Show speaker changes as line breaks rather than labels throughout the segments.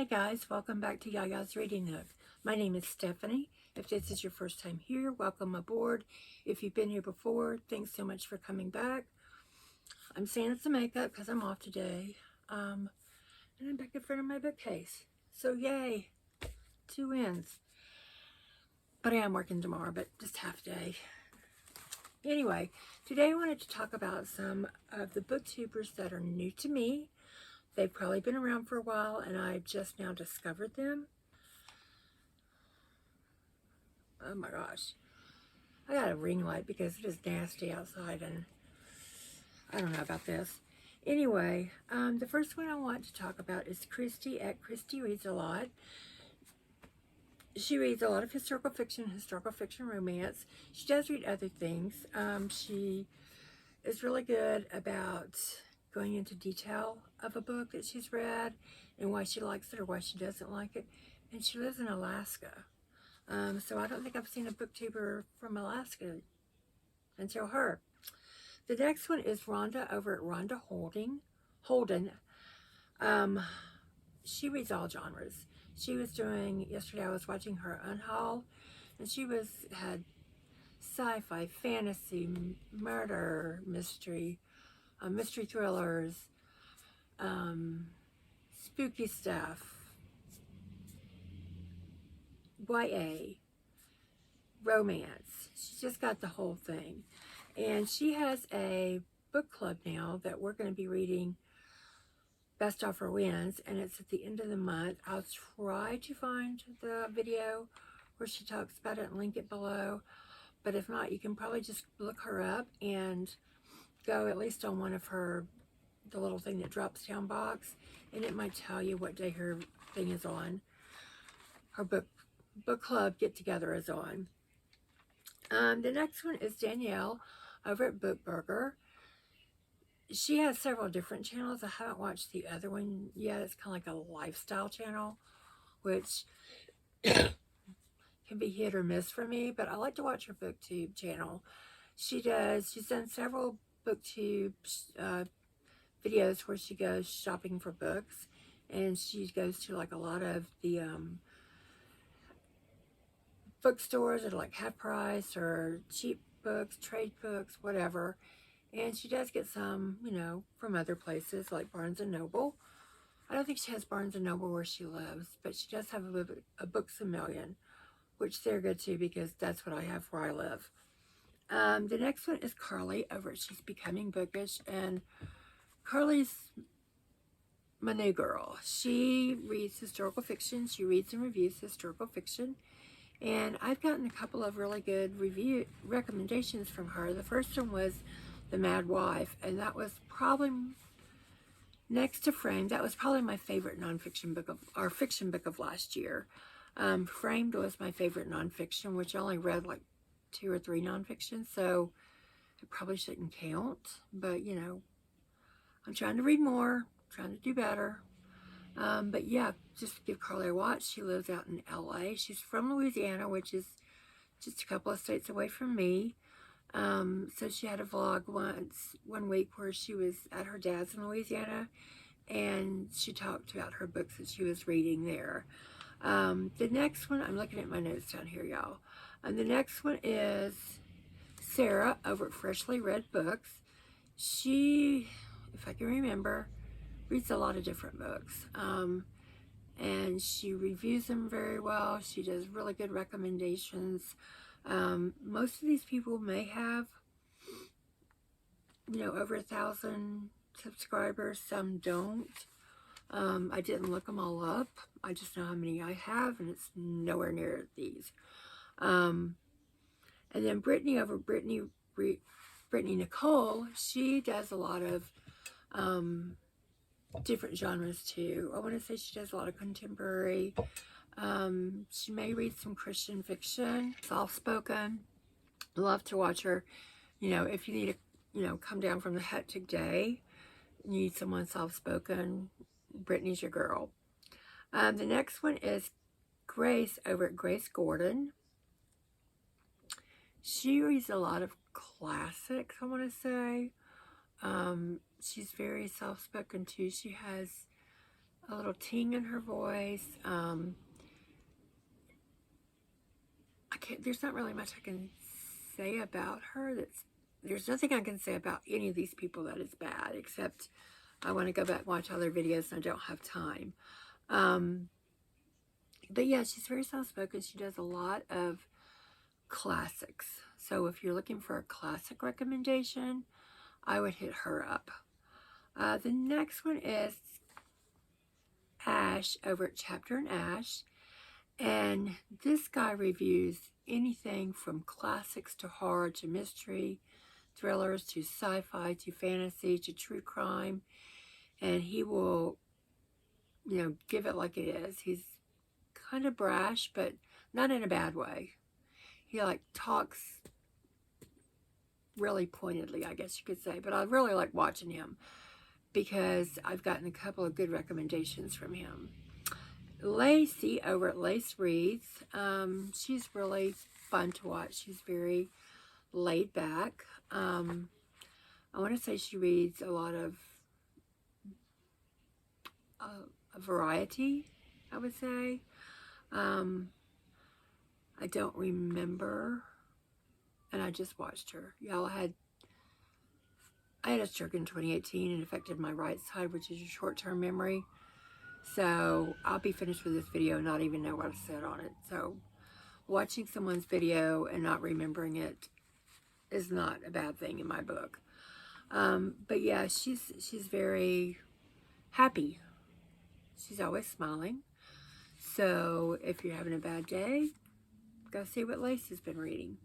Hey guys, welcome back to Yaya's Reading Nook. My name is Stephanie. If this is your first time here, welcome aboard. If you've been here before, thanks so much for coming back. I'm saying it's the makeup because I'm off today. And I'm back in front of my bookcase. So yay, 2 wins. But I am working tomorrow, but just half day. Anyway, today I wanted to talk about some of the booktubers that are new to me. They've probably been around for a while, and I've just now discovered them. Oh my gosh. I got a ring light because it is nasty outside, and I don't know about this. Anyway, the first one I want to talk about is Christie at Christie Reads a Lot. She reads a lot of historical fiction romance. She does read other things. She is really good about going into detail of a book that she's read and why she likes it or why she doesn't like it. And she lives in Alaska. So I don't think I've seen a booktuber from Alaska until her. The next one is Rhonda over at Rhonda Holden. She reads all genres. She was doing, yesterday I was watching her unhaul, and she had sci-fi, fantasy, murder, mystery thrillers, spooky stuff, YA, romance. She's just got the whole thing. And she has a book club now that we're going to be reading Best Offer Wins, and it's at the end of the month. I'll try to find the video where she talks about it and link it below. But if not, you can probably just look her up and go at least on one of the little thing that drops down box, and it might tell you what day her thing is on. Her book club get together is on. The next one is Danielle over at Bookburger. She has several different channels. I haven't watched the other one yet. It's kind of like a lifestyle channel, which can be hit or miss for me, but I like to watch her booktube channel. She's done several booktube videos where she goes shopping for books, and she goes to like a lot of the bookstores that are like half price or cheap books, trade books, whatever. And she does get some, from other places like Barnes & Noble. I don't think she has Barnes & Noble where she lives, but she does have a Books A Million, which they're good too because that's what I have where I live. The next one is Carlie over at She's Becoming Bookish, and Carlie's my new girl. She reads historical fiction. She reads and reviews historical fiction, and I've gotten a couple of really good review recommendations from her. The first one was The Mad Wife, and that was probably next to Framed. That was probably my favorite nonfiction book fiction book of last year. Framed was my favorite nonfiction, which I only read like 2 or 3 nonfiction, so it probably shouldn't count. But I'm trying to read more, trying to do better. But yeah, just give Carlie a watch. She lives out in LA. She's from Louisiana, which is just a couple of states away from me. So she had a vlog one week where she was at her dad's in Louisiana, and she talked about her books that she was reading there. The next one, I'm looking at my notes down here, y'all. The next one is Sarah over at Freshly Read Books. She, if I can remember, reads a lot of different books. And she reviews them very well. She does really good recommendations. Most of these people may have, over 1,000 subscribers. Some don't. I didn't look them all up. I just know how many I have, and it's nowhere near these. And then Brittany over Brittany Nicole, she does a lot of different genres too. I want to say she does a lot of contemporary. She may read some Christian fiction, soft-spoken. Love to watch her. If you need to, come down from the hectic day, you need someone soft-spoken, Brittany's your girl. The next one is Grace over at Grace Gordon. She reads a lot of classics, I want to say. She's very soft-spoken too. She has a little ting in her voice. There's not really much I can say about her. There's nothing I can say about any of these people that is bad, except I want to go back and watch all their videos and I don't have time. But yeah, she's very soft-spoken. She does a lot of classics. So if you're looking for a classic recommendation, I would hit her up. The next one is Ash over at Chapter and Ash. And this guy reviews anything from classics to horror to mystery, thrillers to sci-fi to fantasy to true crime. And he will, you know, give it like it is. He's kind of brash, but not in a bad way. He like talks really pointedly, I guess you could say. But I really like watching him because I've gotten a couple of good recommendations from him. Lacey over at Lace Reads. She's really fun to watch. She's very laid back. I want to say she reads a lot of a variety, I would say. I don't remember, and I just watched her. Y'all, I had a stroke in 2018 and affected my right side, which is your short-term memory. So I'll be finished with this video and not even know what I said on it. So watching someone's video and not remembering it is not a bad thing in my book. But yeah, she's very happy. She's always smiling. So if you're having a bad day, go see what Lacey's been reading.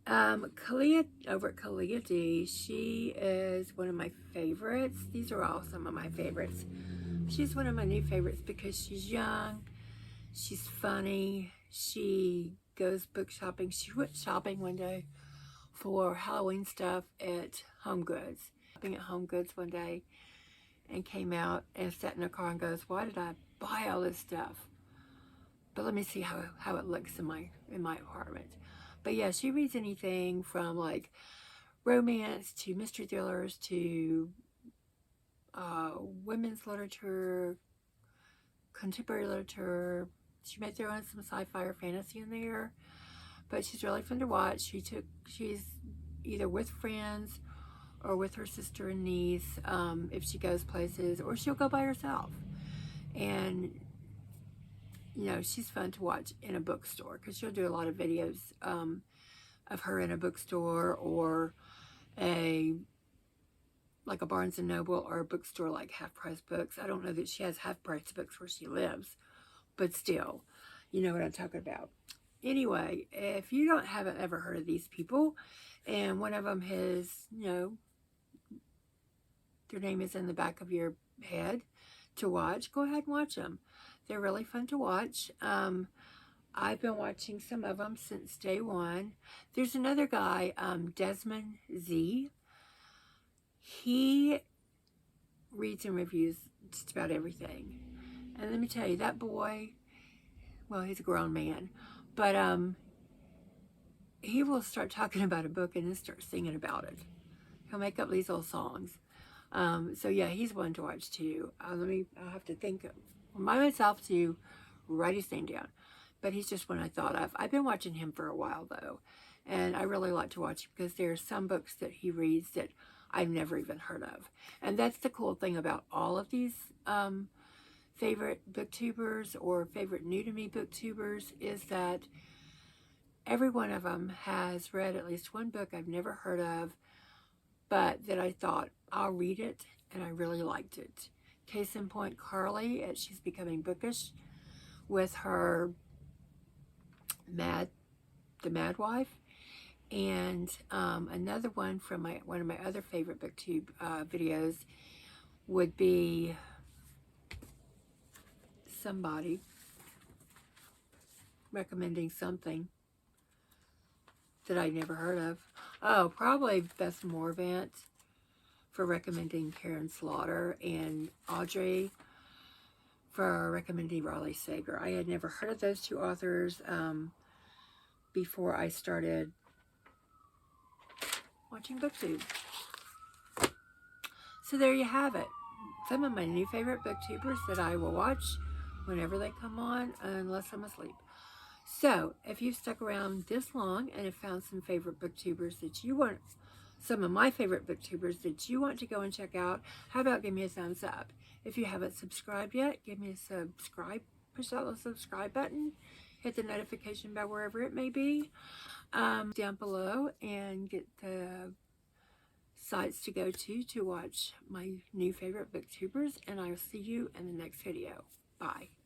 Khalilah over at Khalilah D, she is one of my favorites. These are all some of my favorites. She's one of my new favorites because she's young, she's funny, she goes book shopping. She went shopping one day for Halloween stuff at Home Goods. Shopping at Home Goods one day and came out and sat in her car and goes, why did I buy all this stuff? But let me see how it looks in my apartment. But yeah, she reads anything from like romance to mystery thrillers to women's literature, contemporary literature. She may throw in some sci-fi or fantasy in there, but she's really fun to watch. She's either with friends or with her sister and niece if she goes places, or she'll go by herself. And you know, she's fun to watch in a bookstore because she'll do a lot of videos of her in a bookstore or like a Barnes & Noble or a bookstore like Half Price Books. I don't know that she has Half Price Books where she lives, but still, you know what I'm talking about. Anyway, if you haven't ever heard of these people, and one of them has, you know, their name is in the back of your head to watch, go ahead and watch them. They're really fun to watch. I've been watching some of them since day one. There's another guy, Desmond Z. He reads and reviews just about everything. And let me tell you, that boy, well, he's a grown man, but he will start talking about a book and then start singing about it. He'll make up these old songs. So yeah, he's one to watch too. I'll have to remind myself to write his name down. But he's just one I thought of. I've been watching him for a while though. And I really like to watch him because there are some books that he reads that I've never even heard of. And that's the cool thing about all of these favorite booktubers or favorite new to me booktubers is that every one of them has read at least one book I've never heard of, but that I thought, I'll read it, and I really liked it. Case in point, Carlie, at She's Becoming Bookish, with her The Mad Wife. And another one from one of my other favorite booktube videos would be somebody recommending something that I'd never heard of. Oh, probably Beth Morvant for recommending Karen Slaughter, and Audrey for recommending Raleigh Sager. I had never heard of those two authors before I started watching BookTube. So there you have it. some of my new favorite booktubers that I will watch whenever they come on, unless I'm asleep. So, if you've stuck around this long and have found some favorite booktubers that you want, some of my favorite booktubers that you want to go and check out, how about give me a thumbs up? If you haven't subscribed yet, give me a subscribe, push that little subscribe button, hit the notification bell wherever it may be, down below, and get the sites to go to watch my new favorite booktubers, and I will see you in the next video. Bye.